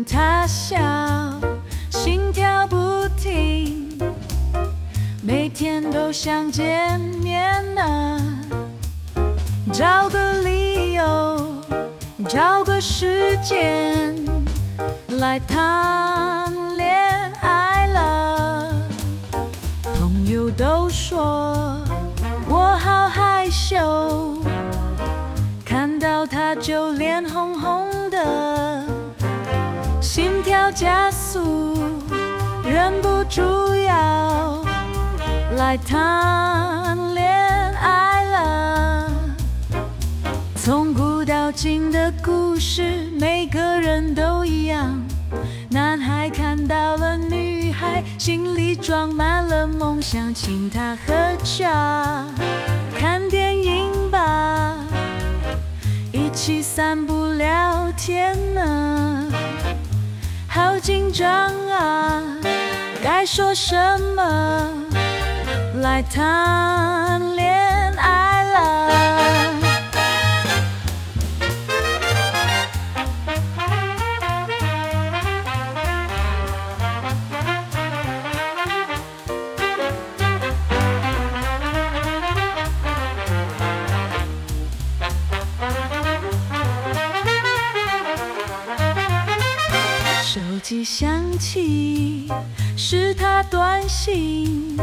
他笑，心跳不停，每天都想见面啊。找个理由，找个时间来谈恋爱了。朋友都说我好害羞，看到他就脸红红的，心跳加速，忍不住要来谈恋爱了。从古到今的故事，每个人都一样。男孩看到了女孩，心里装满了梦想，请她喝茶，看电影吧，一起散步聊天呢。好紧张啊，该说什么来谈恋爱了。手机响起，是他短信，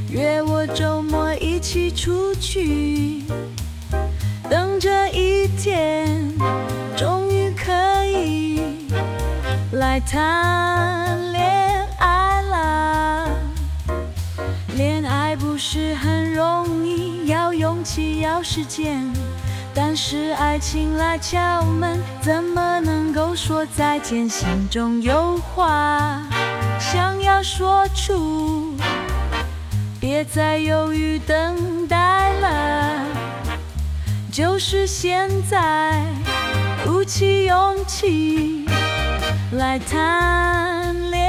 约我周末一起出去。等这一天，终于可以来谈恋爱啦。恋爱不是很容易，要勇气，要时间。但是爱情来敲门，怎么能够说再见？心中有话想要说出，别再犹豫等待了，就是现在，鼓起勇气来谈恋爱。